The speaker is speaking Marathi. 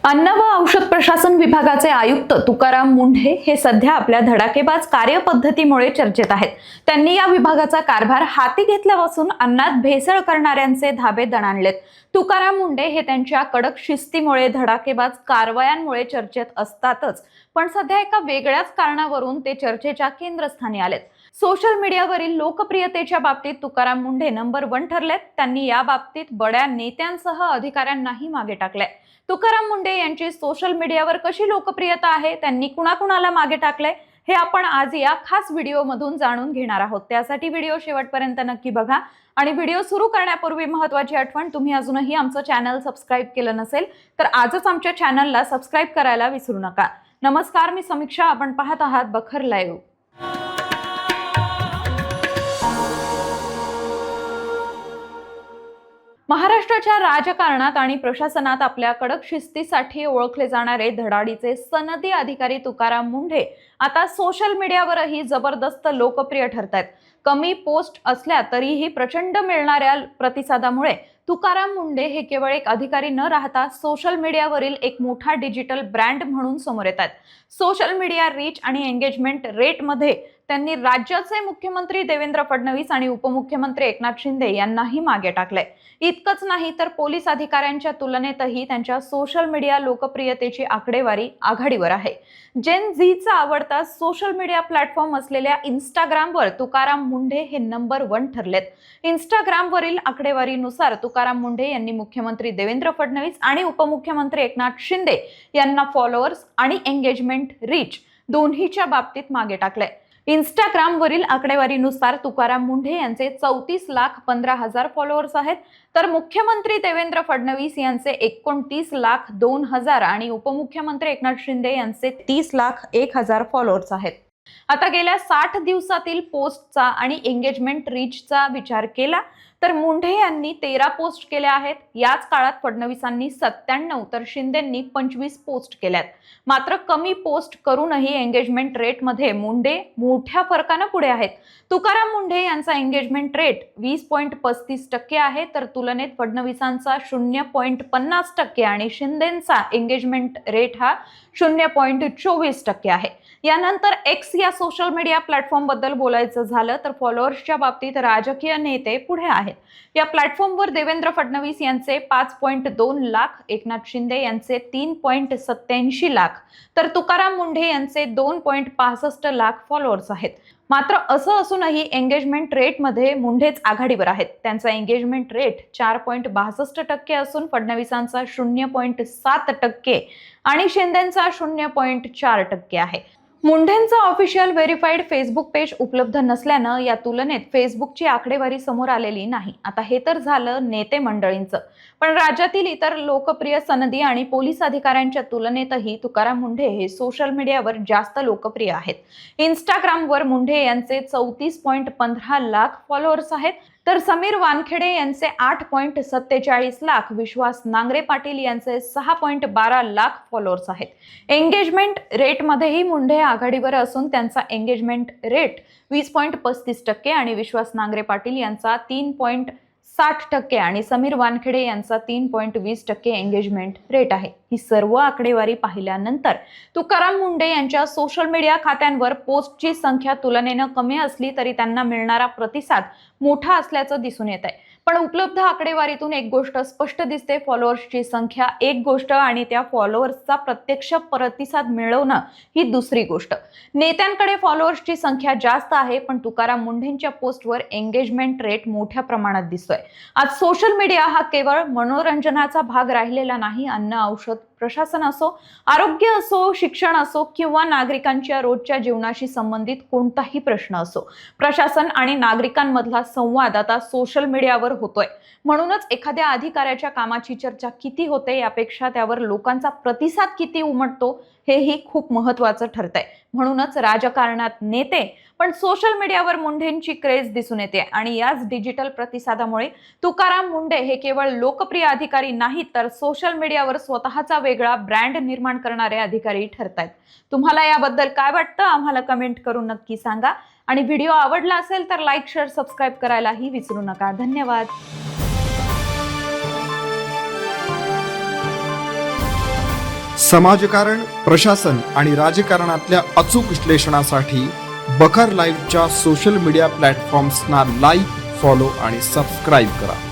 अन्न व औषध प्रशासन विभागाचे आयुक्त तुकाराम मुंढे हे सध्या आपल्या धडाकेबाज कार्यपद्धतीमुळे चर्चेत आहेत। त्यांनी या विभागाचा कारभार हाती घेतल्यापासून अन्नात भेसळ करणाऱ्यांचे धाबे दणाणलेत। तुकाराम मुंढे हे त्यांच्या कडक शिस्तीमुळे, धडाकेबाज कारवायांमुळे चर्चेत असतातच, पण सध्या एका वेगळ्याच कारणावरून ते चर्चेच्या केंद्रस्थानी आलेत। सोशल मीडियावरील लोकप्रियतेच्या बाबतीत तुकाराम मुंढे नंबर 1 ठरलेत। त्यांनी या बाबतीत बड्या नेत्यांसह अधिकाऱ्यांनाही मागे टाकलंय। तुकाराम मुंढे यांची सोशल मीडियावर कशी लोकप्रियता आहे, त्यांनी कुणाकुणाला मागे टाकलंय, हे आपण आज या खास व्हिडिओमधून जाणून घेणार आहोत। त्यासाठी व्हिडिओ शेवटपर्यंत नक्की बघा आणि व्हिडिओ सुरू करण्यापूर्वी महत्त्वाची आठवण, तुम्ही अजूनही आमचं चॅनल सबस्क्राइब केलं नसेल तर आजच आमच्या चॅनलला सबस्क्राइब करायला विसरू नका। नमस्कार, मी समीक्षा, आपण पाहत आहात बखर लाईव्ह। महाराष्ट्राच्या राजकारणात आणि प्रशासनात आपल्या कडक शिस्तीसाठी ओळखले जाणारे धडाडीचे सनदी अधिकारी तुकाराम मुंढे आता सोशल मीडियावरही जबरदस्त लोकप्रिय ठरतात। कमी पोस्ट असल्या तरीही प्रचंड मिळणाऱ्या प्रतिसादामुळे तुकाराम मुंढे हे केवळ एक अधिकारी न राहता सोशल मीडियावरील एक मोठा डिजिटल ब्रँड म्हणून समोर येतात। सोशल मीडिया रीच आणि एंगेजमेंट रेटमध्ये त्यांनी राज्याचे मुख्यमंत्री देवेंद्र फडणवीस आणि उपमुख्यमंत्री एकनाथ शिंदे यांनाही मागे टाकले। इतकंच नाही तर पोलीस अधिकाऱ्यांच्या तुलनेतही त्यांच्या सोशल मीडिया लोकप्रियतेची आकडेवारी आघाडीवर आहे। जेन झीचा आवडता सोशल मीडिया प्लॅटफॉर्म असलेल्या इंस्टाग्रामवर तुकाराम मुंढे हे नंबर 1 ठरलेत। इंस्टाग्रामवरील आकडेवारीनुसार तुकाराम मुंढे यांनी मुख्यमंत्री देवेंद्र फडणवीस आणि उपमुख्यमंत्री एकनाथ शिंदे यांना फॉलोअर्स आणि एंगेजमेंट रीच दोन्हीच्या बाबतीत मागे टाकले। इंस्टाग्रामवरील आकडेवारीनुसार तुकाराम मुंढे यांचे 34,15,000 फॉलोअर्स आहेत, तर मुख्यमंत्री देवेंद्र फडणवीस यांचे 29,02,000 आणि उपमुख्यमंत्री एकनाथ शिंदे यांचे 30,01,000 फॉलोअर्स आहेत। आता गेल्या 60 दिवसातील पोस्टचा आणि एंगेजमेंट रीचचा विचार केला तर मुंढे यांनी 13 पोस्ट केल्या आहेत। याच काळात फडणवीसांनी 97 तर शिंदेंनी 25 पोस्ट केल्यात। मात्र कमी पोस्ट करूनही एंगेजमेंट रेटमध्ये मुंढे मोठ्या फरकाने पुढे आहेत। तुकाराम मुंढे यांचा एंगेजमेंट रेट 20.35% आहे, तर तुलनेत फडणवीसांचा 0.50% आणि शिंदेंचा एंगेजमेंट रेट हा 0.24% आहे। यानंतर एक्स या सोशल मीडिया प्लॅटफॉर्म बद्दल बोलायचं झालं तर फॉलोअर्सच्या बाबतीत राजकीय नेते पुढे आहेत। या प्लॅटफॉर्मवर देवेंद्र फडणवीस यांचे 5.2 लाख, एकनाथ शिंदे यांचे 3.87 लाख, तर तुकाराम मुंढे यांचे 2.65 लाख फॉलोअर्स आहेत। मात्र असं असूनही एंगेजमेंट रेटमध्ये मुंढेच आघाडीवर आहेत। त्यांचा एंगेजमेंट रेट 4.62% असून फडणवीसांचा 0.7% आणि शिंदेंचा 0.4% आहे। मुंढेंचं ऑफिशियल व्हेरिफाईड फेसबुक पेज उपलब्ध नसल्यानं या तुलनेत फेसबुकची आकडेवारी समोर आलेली नाही। आता हे तर झालं नेते मंडळींचं, पण राज्यातील इतर लोकप्रिय सनदी आणि पोलीस अधिकाऱ्यांच्या तुलनेतही तुकाराम मुंढे हे सोशल मीडियावर जास्त लोकप्रिय आहेत। इंस्टाग्रामवर मुंढे यांचे 34.15 लाख फॉलोअर्स आहेत, तर समीर वानखेडे यांचे 8.47 लाख, विश्वास नांगरे पाटील यांचे 6.12 लाख फॉलोअर्स आहेत। एंगेजमेंट रेटमध्येही मुंढे आघाडीवर असून त्यांचा एंगेजमेंट रेट 20.35% आणि विश्वास नांगरे पाटील यांचा 3.60% आणि समीर वानखेडे यांचा 3.20% एंगेजमेंट रेट आहे। ही सर्व आकडेवारी पाहिल्यानंतर तुकाराम मुंढे यांच्या सोशल मीडिया खात्यांवर पोस्टची संख्या तुलनेनं कमी असली तरी त्यांना मिळणारा प्रतिसाद मोठा असल्याचं दिसून येत आहे। पण उपलब्ध आकडेवारीतून एक गोष्ट स्पष्ट दिसते, फॉलोअर्सची संख्या एक गोष्ट आणि त्या फॉलोअर्सचा प्रत्यक्ष प्रतिसाद मिळवणं ही दुसरी गोष्ट। नेत्यांकडे फॉलोअर्सची संख्या जास्त आहे, पण तुकाराम मुंढेंच्या पोस्टवर एंगेजमेंट रेट मोठ्या प्रमाणात दिसतोय। आज सोशल मीडिया हा केवळ मनोरंजनाचा भाग राहिलेला नाही। अन्न, औषध प्रशासन असो, आरोग्य असो, शिक्षण असो किंवा नागरिकांच्या रोजच्या जीवनाशी संबंधित कोणताही प्रश्न असो, प्रशासन आणि नागरिकांमधला संवाद आता सोशल मीडियावर होतोय। म्हणूनच एखाद्या अधिकाऱ्याच्या कामाची चर्चा किती होते यापेक्षा त्यावर लोकांचा प्रतिसाद किती उमटतो हेही खूप महत्त्वाचं ठरतंय। म्हणूनच राजकारणात नेते, पण सोशल मीडियावर मुंढेंची क्रेज दिसून येते आणि याच डिजिटल प्रतिसादामुळे तुकाराम मुंढे हे केवळ लोकप्रिय अधिकारी नाहीत, तर सोशल मीडियावर स्वतःचा वेगळा ब्रँड निर्माण करणारे अधिकारी ठरतायत। तुम्हाला याबद्दल काय वाटतं आम्हाला कमेंट करून नक्की सांगा आणि व्हिडिओ आवडला असेल तर लाईक, शेअर, सबस्क्राईब करायलाही विसरू नका। धन्यवाद। समाजकारण, प्रशासन आणि राजकारणातल्या अचूक विश्लेषणासाठी बखर लाईव्हच्या सोशल मीडिया प्लॅटफॉर्म्सना लाईक, फॉलो आणि सबस्क्राईब करा.